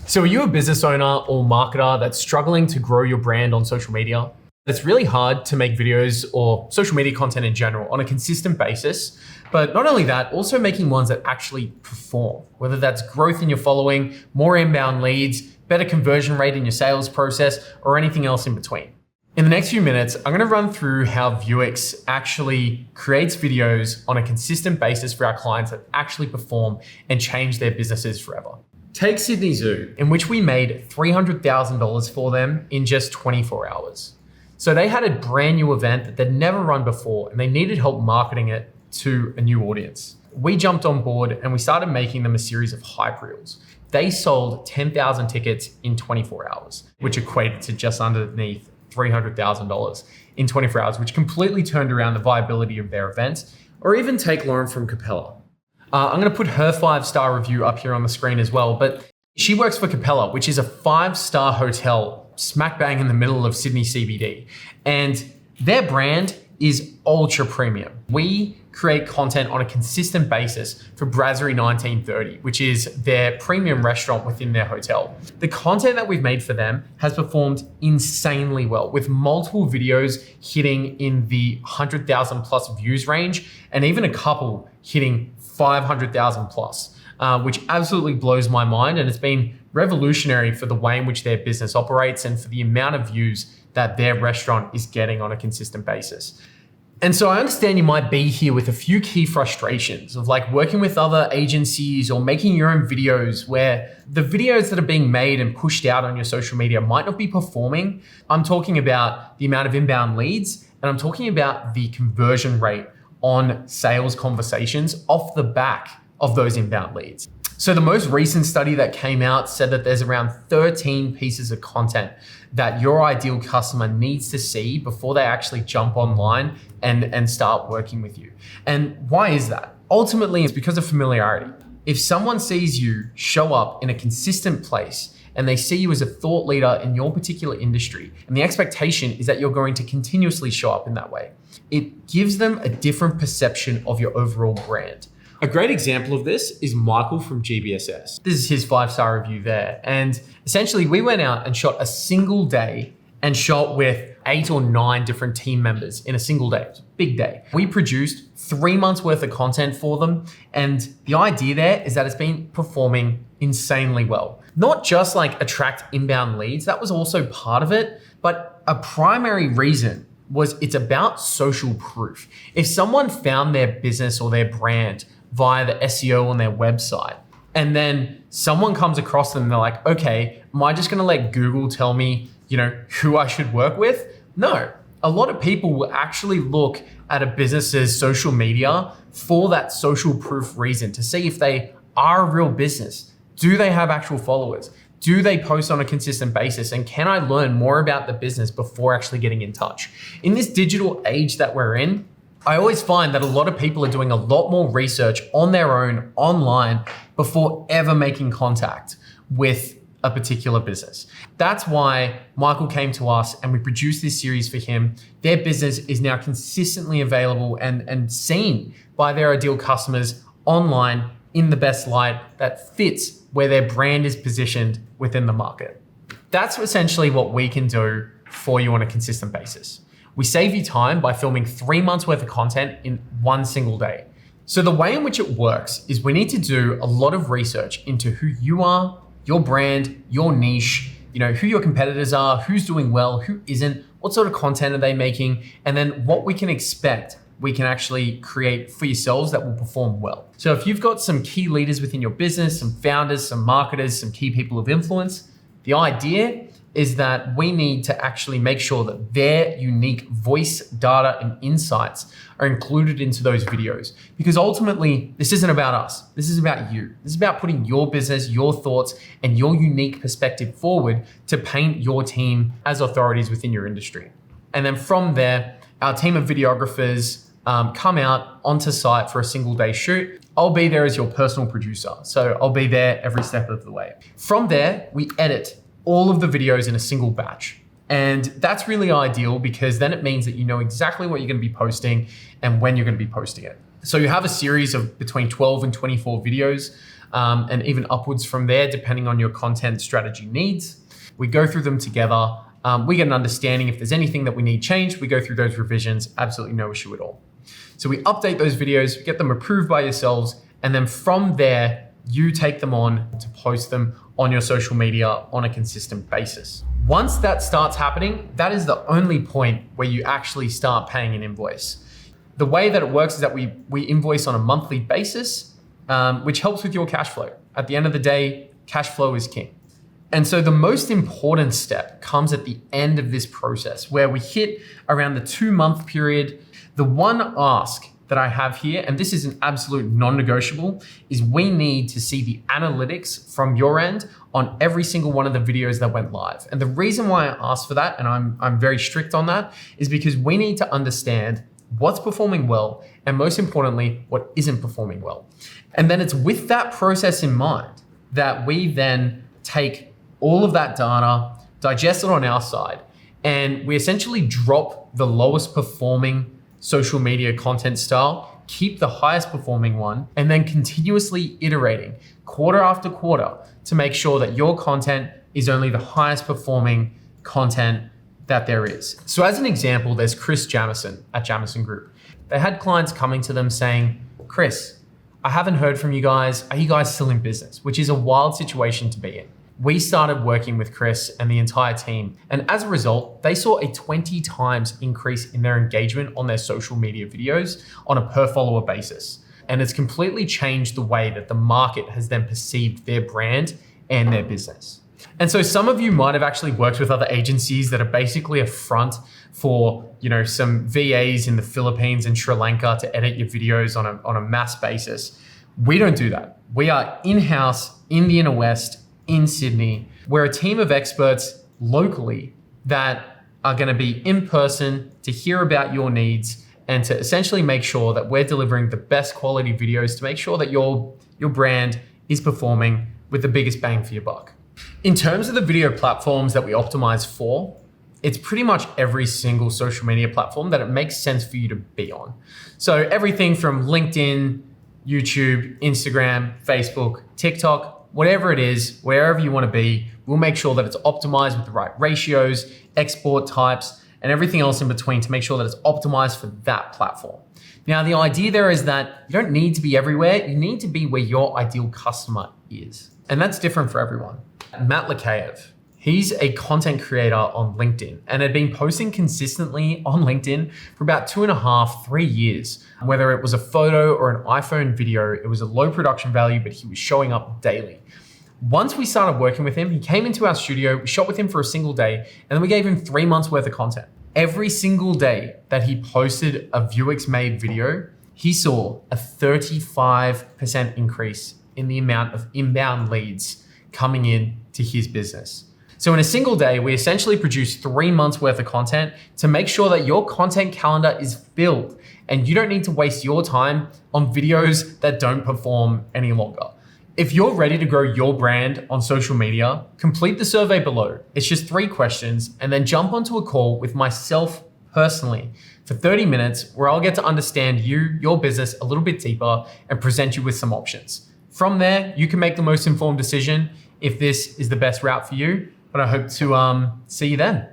So are you a business owner or marketer that's struggling to grow your brand on social media? It's really hard to make videos or social media content in general on a consistent basis. But not only that, also making ones that actually perform, whether that's growth in your following, more inbound leads, better conversion rate in your sales process, or anything else in between. In the next few minutes, I'm going to run through how Vuex actually creates videos on a consistent basis for our clients that actually perform and change their businesses forever. Take Sydney Zoo, in which we made $300,000 for them in just 24 hours. So they had a brand new event that they'd never run before and they needed help marketing it to a new audience. We jumped on board and we started making them a series of hype reels. They sold 10,000 tickets in 24 hours, which equated to just underneath $300,000 in 24 hours, which completely turned around the viability of their events. Or even take Lauren from Capella. I'm going to put her 5-star review up here on the screen as well, but she works for Capella, which is a 5-star hotel smack bang in the middle of Sydney CBD. And their brand is ultra premium. We create content on a consistent basis for Brasserie 1930, which is their premium restaurant within their hotel. The content that we've made for them has performed insanely well, with multiple videos hitting in the 100,000 plus views range, and even a couple hitting 500,000 plus, which absolutely blows my mind. And it's been revolutionary for the way in which their business operates and for the amount of views that their restaurant is getting on a consistent basis. And so I understand you might be here with a few key frustrations of like working with other agencies or making your own videos where the videos that are being made and pushed out on your social media might not be performing. I'm talking about the amount of inbound leads, and I'm talking about the conversion rate on sales conversations off the back of those inbound leads. So the most recent study that came out said that there's around 13 pieces of content that your ideal customer needs to see before they actually jump online and start working with you. And why is that? Ultimately, it's because of familiarity. If someone sees you show up in a consistent place and they see you as a thought leader in your particular industry, and the expectation is that you're going to continuously show up in that way, it gives them a different perception of your overall brand. A great example of this is Michael from GBSS. This is his 5-star review there. And essentially we went out and shot a single day and shot with 8 or 9 different team members in a single day. It was a big day. We produced 3 months worth of content for them. And the idea there is that it's been performing insanely well. Not just like attract inbound leads, that was also part of it, but a primary reason was it's about social proof. If someone found their business or their brand via the SEO on their website, and then someone comes across them and they're like, okay, am I just gonna let Google tell me, who I should work with? No, a lot of people will actually look at a business's social media for that social proof reason to see if they are a real business. Do they have actual followers? Do they post on a consistent basis? And can I learn more about the business before actually getting in touch? In this digital age that we're in, I always find that a lot of people are doing a lot more research on their own online before ever making contact with a particular business. That's why Michael came to us and we produced this series for him. Their business is now consistently available and seen by their ideal customers online in the best light that fits where their brand is positioned within the market. That's essentially what we can do for you on a consistent basis. We save you time by filming 3 months worth of content in one single day. So the way in which it works is we need to do a lot of research into who you are, your brand, your niche, who your competitors are, who's doing well, who isn't, what sort of content are they making, and then what we can expect we can actually create for yourselves that will perform well. So if you've got some key leaders within your business, some founders, some marketers, some key people of influence, the idea is that we need to actually make sure that their unique voice, data, and insights are included into those videos. Because ultimately, this isn't about us. This is about you. This is about putting your business, your thoughts, and your unique perspective forward to paint your team as authorities within your industry. And then from there, our team of videographers come out onto site for a single day shoot. I'll be there as your personal producer. So I'll be there every step of the way. From there, we edit all of the videos in a single batch. And that's really ideal because then it means that you know exactly what you're going to be posting and when you're going to be posting it. So you have a series of between 12 and 24 videos. and even upwards from there, depending on your content strategy needs. We go through them together. We get an understanding if there's anything that we need changed. We go through those revisions, absolutely no issue at all. So we update those videos, get them approved by yourselves, and then from there, you take them on to post them on your social media on a consistent basis. Once that starts happening, that is the only point where you actually start paying an invoice. The way that it works is that we invoice on a monthly basis, which helps with your cash flow. At the end of the day, cash flow is king. And so the most important step comes at the end of this process where we hit around the 2-month period. The one ask that I have here, and this is an absolute non-negotiable, is we need to see the analytics from your end on every single one of the videos that went live. And the reason why I asked for that, and I'm very strict on that, is because we need to understand what's performing well, and most importantly, what isn't performing well. And then it's with that process in mind that we then take all of that data, digest it on our side, and we essentially drop the lowest performing social media content style, keep the highest performing one, and then continuously iterating quarter after quarter to make sure that your content is only the highest performing content that there is. So as an example, there's Chris Jamison at Jamison Group. They had clients coming to them saying, Chris, I haven't heard from you guys. Are you guys still in business? Which is a wild situation to be in. We started working with Chris and the entire team, and as a result, they saw a 20 times increase in their engagement on their social media videos on a per follower basis. And it's completely changed the way that the market has then perceived their brand and their business. And so some of you might have actually worked with other agencies that are basically a front for, some VAs in the Philippines and Sri Lanka to edit your videos on a mass basis. We don't do that. We are in-house in the Inner West, in Sydney. We're a team of experts locally that are going to be in person to hear about your needs and to essentially make sure that we're delivering the best quality videos to make sure that your brand is performing with the biggest bang for your buck. In terms of the video platforms that we optimize for, it's pretty much every single social media platform that it makes sense for you to be on. So everything from LinkedIn, YouTube, Instagram, Facebook, TikTok, whatever it is, wherever you want to be, we'll make sure that it's optimized with the right ratios, export types, and everything else in between to make sure that it's optimized for that platform. Now, the idea there is that you don't need to be everywhere. You need to be where your ideal customer is. And that's different for everyone. Matt Lakayev, he's a content creator on LinkedIn and had been posting consistently on LinkedIn for about 2.5, 3 years. Whether it was a photo or an iPhone video, it was a low production value, but he was showing up daily. Once we started working with him, he came into our studio, we shot with him for a single day, and then we gave him 3 months worth of content. Every single day that he posted a Vuex made video, he saw a 35% increase in the amount of inbound leads coming in to his business. So in a single day, we essentially produce 3 months worth of content to make sure that your content calendar is filled and you don't need to waste your time on videos that don't perform any longer. If you're ready to grow your brand on social media, complete the survey below. It's just 3 questions and then jump onto a call with myself personally for 30 minutes where I'll get to understand you, your business a little bit deeper and present you with some options. From there, you can make the most informed decision if this is the best route for you, but I hope to see you then.